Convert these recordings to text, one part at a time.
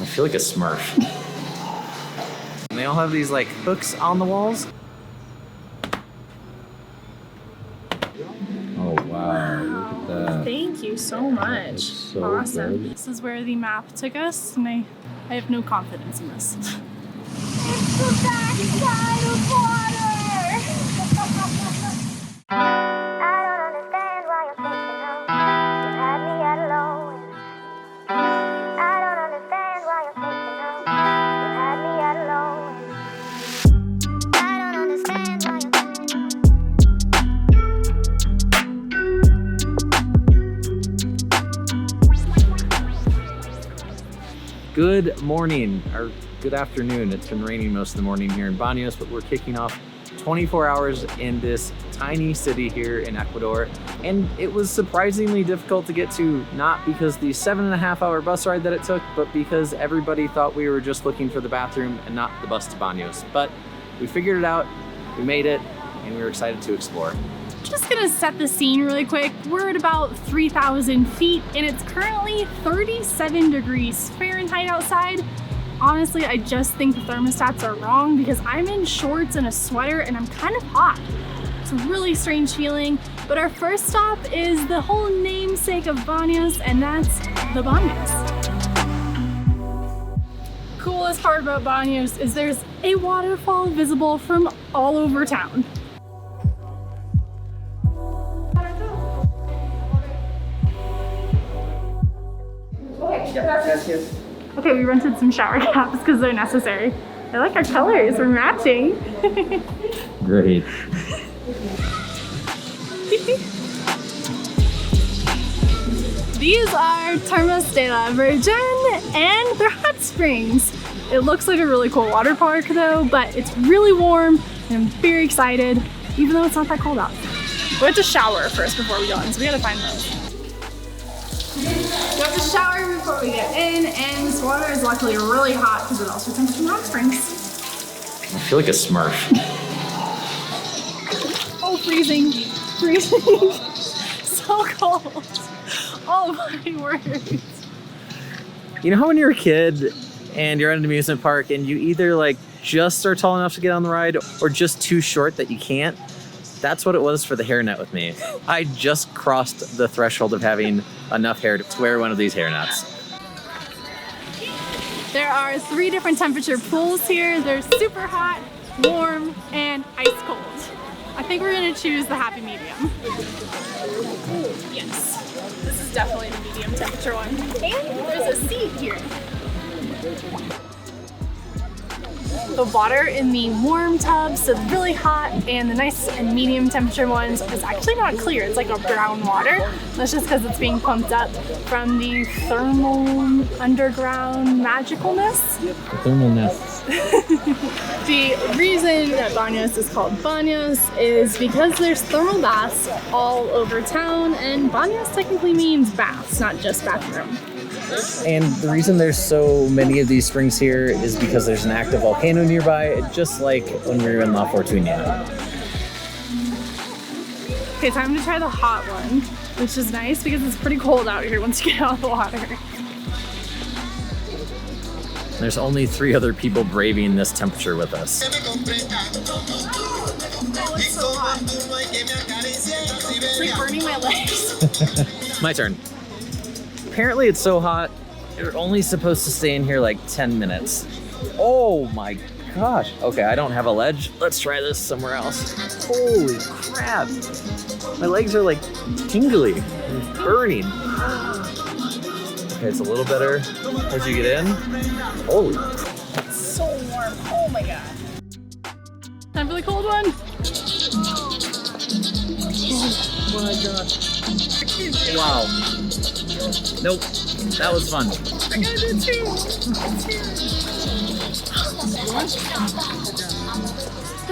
I feel like a Smurf. And they all have these like hooks on the walls. Oh wow, look at that. Thank you so much. That's so awesome. good. This is where the map took us, and I have no confidence in this. It's the backside of water! I don't understand why you're thinking of. You had me at alone. I don't understand why you're thinking of. You had me at alone. I don't understand why you're Good morning, or good afternoon. It's been raining most of the morning here in Baños, but we're kicking off 24 hours in this tiny city here in Ecuador. And it was surprisingly difficult to get to, not because the 7.5-hour bus ride that it took, but because everybody thought we were just looking for the bathroom and not the bus to Baños. But we figured it out, we made it, and we were excited to explore. Just gonna set the scene really quick. We're at about 3,000 feet and it's currently 37 degrees Fahrenheit outside. Honestly, I just think the thermostats are wrong because I'm in shorts and a sweater and I'm kind of hot. It's a really strange feeling, but our first stop is the whole namesake of Baños, and that's the Baños. Coolest part about Baños is there's a waterfall visible from all over town. Okay, we rented some shower caps because they're necessary. I like our colors, we're matching. Great. These are Termas de la Virgen and they're hot springs. It looks like a really cool water park though, but it's really warm and I'm very excited, even though it's not that cold out. We have to shower first before we go in, so we gotta find those. We have to shower before we get in, and this water is luckily really hot because it also comes from hot springs. I feel like a Smurf. Oh, freezing, freezing, so cold. Oh my word. You know how when you're a kid and you're at an amusement park and you either like just are tall enough to get on the ride or just too short that you can't? That's what it was for the hairnet with me. I just crossed the threshold of having enough hair to wear one of these hairnets. There are 3 different temperature pools here. They're super hot, warm, and ice cold. I think we're gonna choose the happy medium. Yes, this is definitely the medium temperature one. And there's a seat here. The water in the warm tubs, so really hot, and the nice and medium temperature ones is actually not clear. It's like a brown water. That's just because it's being pumped up from the thermal underground magicalness. Thermal nests. The reason that Baños is called Baños is because there's thermal baths all over town, and Baños technically means baths, not just bathroom. And the reason there's so many of these springs here is because there's an active volcano nearby, just like when we were in La Fortuna. Okay, time to try the hot one, which is nice because it's pretty cold out here once you get out of the water. There's only 3 other people braving this temperature with us. Oh, it's so hot. It's like burning my legs. My turn. Apparently it's so hot, you're only supposed to stay in here like 10 minutes. Oh my gosh. Okay, I don't have a ledge. Let's try this somewhere else. Holy crap. My legs are like tingly and burning. Okay, it's a little better as you get in. Holy. It's so warm. Oh my god. Time for the cold one. Oh my gosh. Wow. Nope, that was fun. I gotta do 2.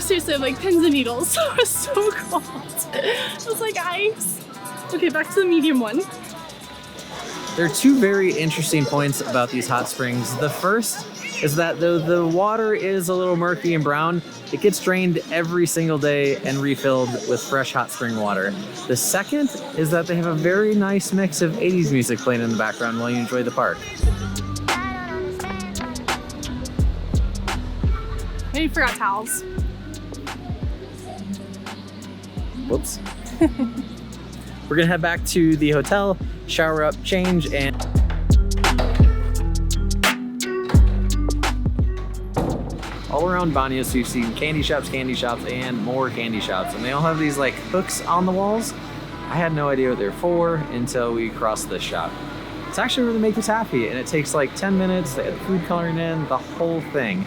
Seriously, I'm like pins and needles. It was so cold. It was like ice. Okay, back to the medium one. There are 2 very interesting points about these hot springs. The first is that though the water is a little murky and brown, it gets drained every single day and refilled with fresh hot spring water. The second is that they have a very nice mix of 80s music playing in the background while you enjoy the park. I don't understand I forgot towels. Whoops. We're gonna head back to the hotel, shower up, change, and all around Banos you've seen candy shops, and more candy shops, and they all have these like hooks on the walls. I had no idea what they're for until we crossed this shop. It's actually really make you taffy, and it takes like 10 minutes. They had food coloring in, the whole thing.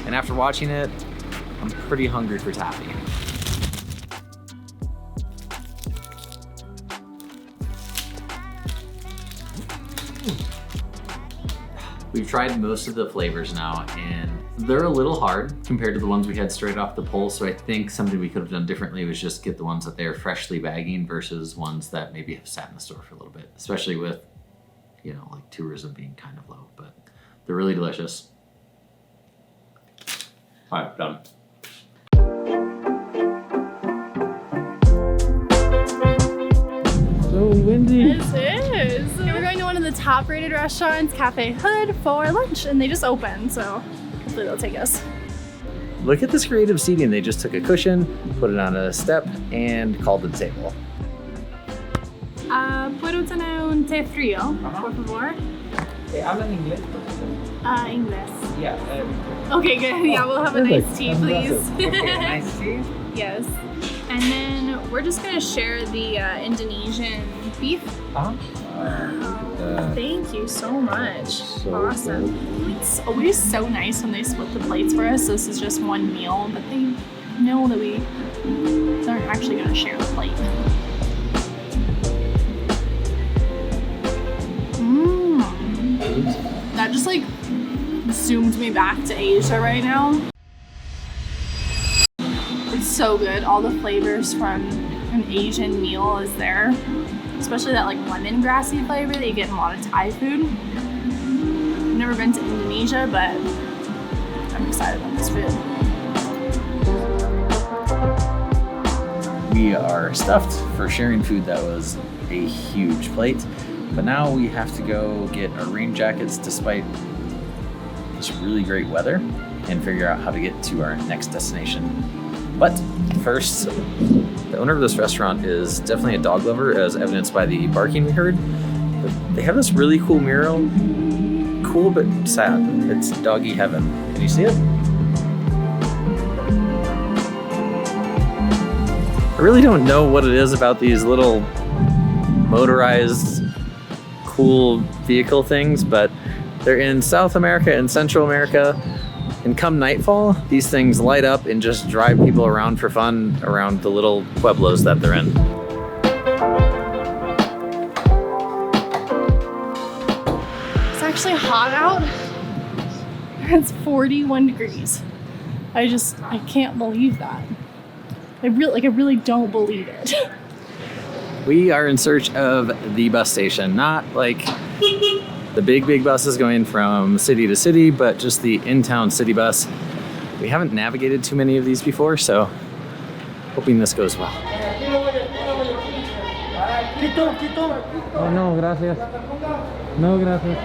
And after watching it, I'm pretty hungry for taffy. We've tried most of the flavors now, and they're a little hard compared to the ones we had straight off the pole. So I think something we could have done differently was just get the ones that they're freshly bagging versus ones that maybe have sat in the store for a little bit, especially with, you know, like tourism being kind of low, but they're really delicious. All right, done. So windy. This is. We're going to one of the top rated restaurants, Cafe Hood, for lunch, and they just opened, so hopefully they'll take us. Look at this creative seating. They just took a cushion, put it on a step, and called it a table. ¿Puedo tener un té frío, por favor? ¿Hablan inglés? English. Yeah. Okay, good. Yeah, we'll have a nice tea, please. Okay, nice tea. Yes. And then we're just gonna share the Indonesian beef. Thank you so much. Awesome. It's always so nice when they split the plates for us. This is just one meal, but they know that we aren't actually gonna share the plate. That just like zoomed me back to Asia right now. It's so good. All the flavors from an Asian meal is there. Especially that like lemongrassy flavor that you get in a lot of Thai food. I've never been to Indonesia, but I'm excited about this food. We are stuffed for sharing food. That was a huge plate. But now we have to go get our rain jackets despite this really great weather and figure out how to get to our next destination. But first, the owner of this restaurant is definitely a dog lover, as evidenced by the barking we heard. But they have this really cool mural. Cool but sad. It's doggy heaven. Can you see it? I really don't know what it is about these little motorized cool vehicle things, but they're in South America and Central America, and come nightfall these things light up and just drive people around for fun around the little pueblos that they're in. It's actually hot out. It's 41 degrees. I can't believe that. I really don't believe it. We are in search of the bus station, not like the big buses going from city to city, but just the in-town city bus. We haven't navigated too many of these before, so hoping this goes well. Oh, no, gracias. No, gracias.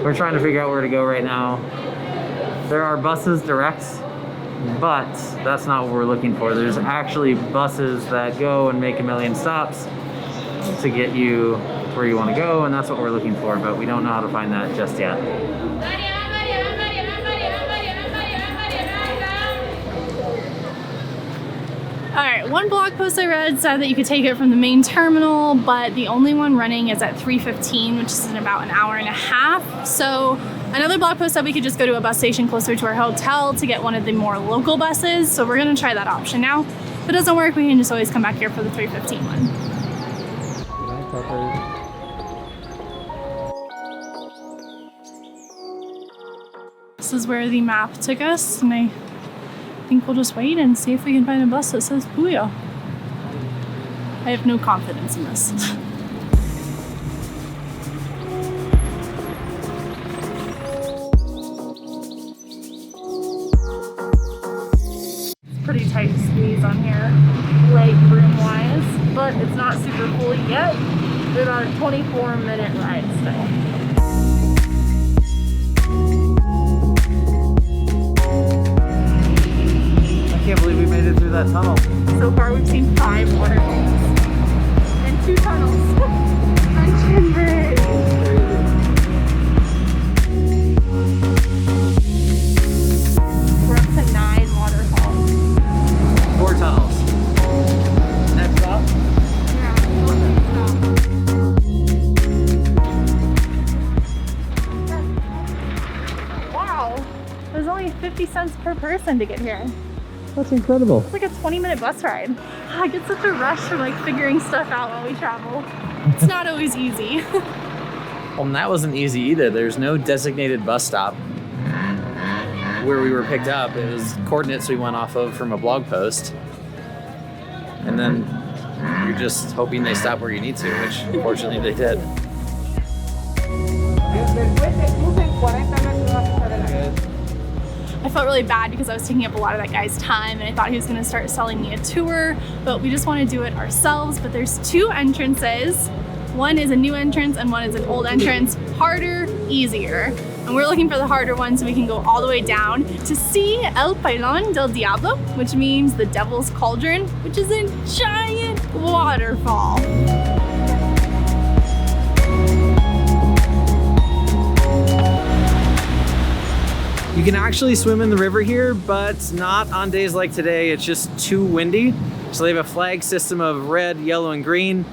We're trying to figure out where to go right now. There are buses direct, but that's not what we're looking for. There's actually buses that go and make a million stops to get you where you want to go, and that's what we're looking for, but we don't know how to find that just yet. Alright, one blog post I read said that you could take it from the main terminal, but the only one running is at 3:15, which is in about an hour and a half. So another blog post said we could just go to a bus station closer to our hotel to get one of the more local buses. So we're gonna try that option now. If it doesn't work, we can just always come back here for the 3:15 one. This is where the map took us, and I think we'll just wait and see if we can find a bus that says Puyo. I have no confidence in this. pretty tight squeeze on here, leg room wise, but it's not super full yet. We're about a 24-minute ride still. I can't believe we made it through that tunnel. So far we've seen 5 waterfalls and 2 tunnels. Sunshine Bridge. We're up to 9 waterfalls. 4 tunnels. Next stop? Yeah, wow, there's only 50 cents per person to get here. That's incredible. It's like a 20-minute bus ride. I get such a rush from like figuring stuff out while we travel. It's not always easy. Well, and that wasn't easy either. There's no designated bus stop where we were picked up. It was coordinates we went off of from a blog post. And then you're just hoping they stop where you need to, which fortunately they did. I felt really bad because I was taking up a lot of that guy's time and I thought he was gonna start selling me a tour, but we just wanna do it ourselves. But there's 2 entrances. One is a new entrance and one is an old entrance. Harder, easier. And we're looking for the harder one so we can go all the way down to see El Pailon del Diablo, which means the Devil's Cauldron, which is a giant waterfall. You can actually swim in the river here, but not on days like today. It's just too windy. So they have a flag system of red, yellow, and green.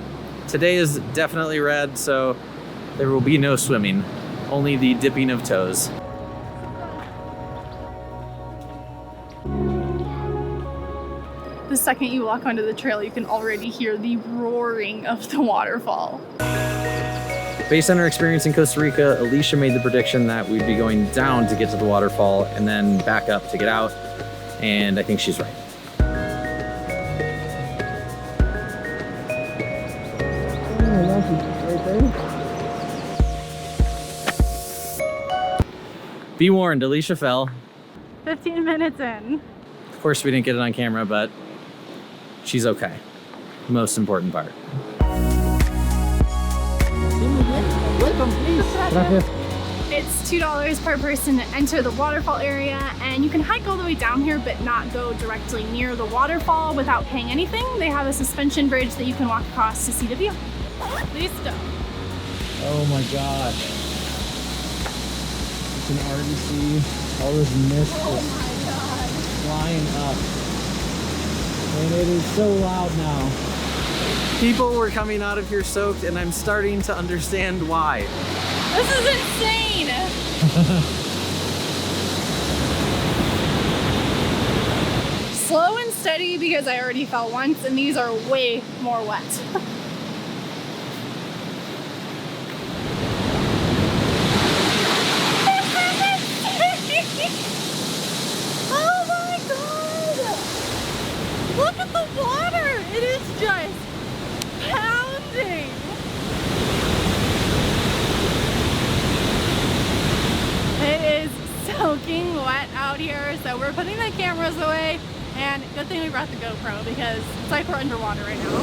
Today is definitely red, so there will be no swimming, only the dipping of toes. The second you walk onto the trail, you can already hear the roaring of the waterfall. Based on our experience in Costa Rica, Alicia made the prediction that we'd be going down to get to the waterfall and then back up to get out, and I think she's right. Be warned, Alicia fell. 15 minutes in. Of course, we didn't get it on camera, but she's okay. Most important part. Welcome, please. Gracias. It's $2 per person to enter the waterfall area, and you can hike all the way down here but not go directly near the waterfall without paying anything. They have a suspension bridge that you can walk across to see the view. Listo. Oh my gosh. You can already see all this mist just flying up. And it is so loud now. People were coming out of here soaked, and I'm starting to understand why. This is insane! Slow and steady because I already fell once, and these are way more wet. Oh my god! Look at the water! It is just pounding! It is soaking wet out here, so we're putting the cameras away, and good thing we brought the GoPro because it's like we're underwater right now.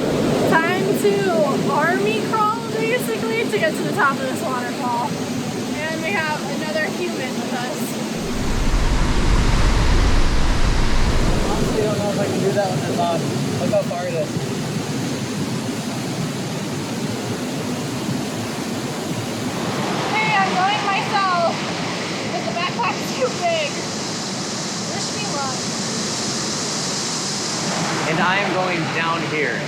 Time to army crawl basically to get to the top of this waterfall. And we have another human with us. Honestly, I don't know if I can do that one as loud. Look how far it is. Hey, I'm going myself, but the backpack's too big. Wish me luck. And I am going down here.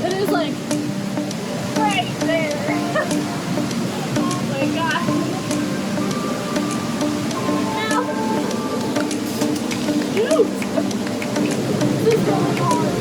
It is like right there. Oh my god. Ow. Shoot. This is really hard.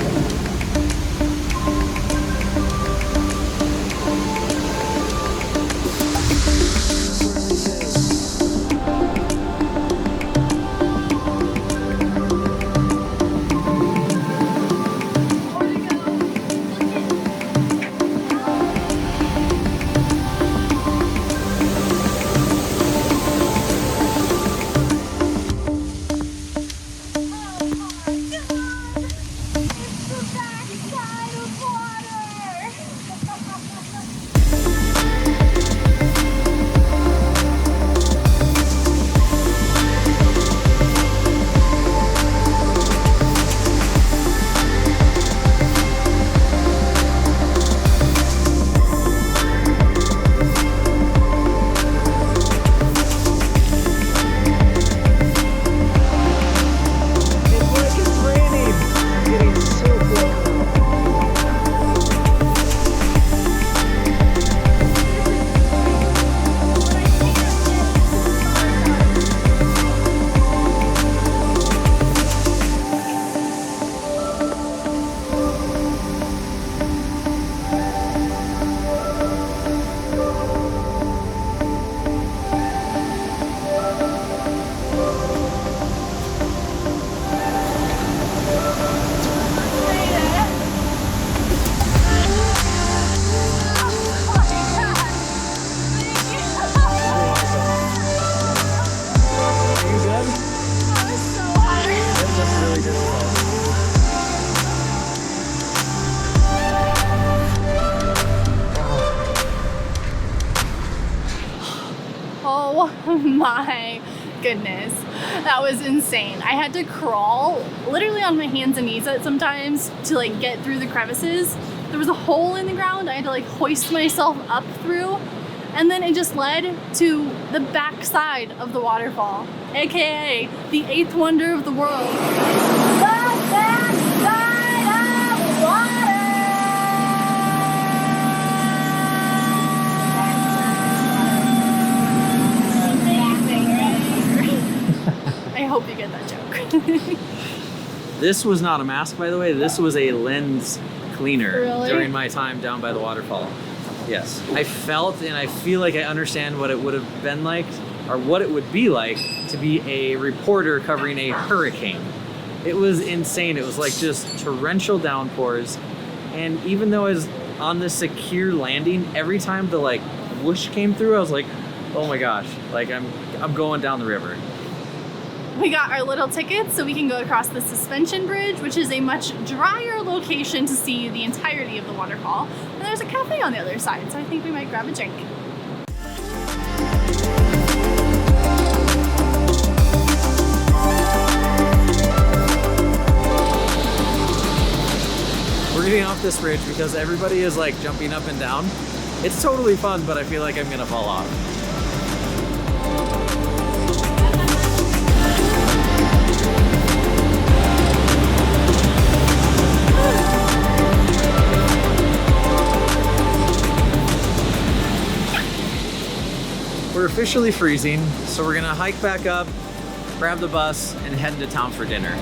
Oh my goodness. That was insane. I had to crawl literally on my hands and knees sometimes to like get through the crevices. There was a hole in the ground. I had to like hoist myself up through. And then it just led to the back side of the waterfall, AKA the 8th wonder of the world. I hope you get that joke. This was not a mask, by the way. This was a lens cleaner Really? during my time down by the waterfall. Yes. I felt and I feel like I understand what it would have been like, or what it would be like to be a reporter covering a hurricane. It was insane. It was like just torrential downpours. And even though I was on this secure landing, every time the like whoosh came through, I was like, oh my gosh, like I'm going down the river. We got our little tickets so we can go across the suspension bridge, which is a much drier location to see the entirety of the waterfall. And there's a cafe on the other side, so I think we might grab a drink. We're getting off this bridge because everybody is like jumping up and down. It's totally fun, but I feel like I'm gonna fall off. We're officially freezing, so we're gonna hike back up, grab the bus, and head into town for dinner.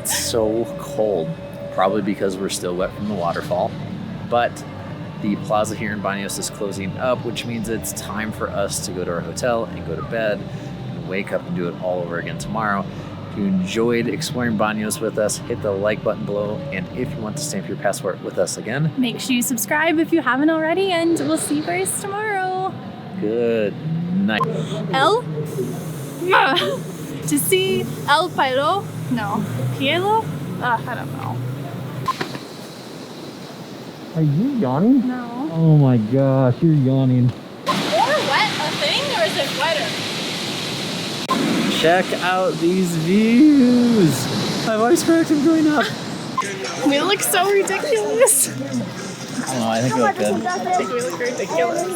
It's so cold, probably because we're still wet from the waterfall, but the plaza here in Banos is closing up, which means it's time for us to go to our hotel and go to bed and wake up and do it all over again tomorrow. If you enjoyed exploring Banos with us, hit the like button below, and if you want to stamp your passport with us again, Make sure you subscribe if you haven't already, and we'll see you guys tomorrow. good night. To see El Pailon? No. Pailon? I don't know. Are you yawning? No. Oh my gosh, you're yawning. More wet a thing, or is it wetter? Check out these views. My voice cracked, I'm going up. We look so ridiculous. I don't know, I think we look good. I think we look ridiculous.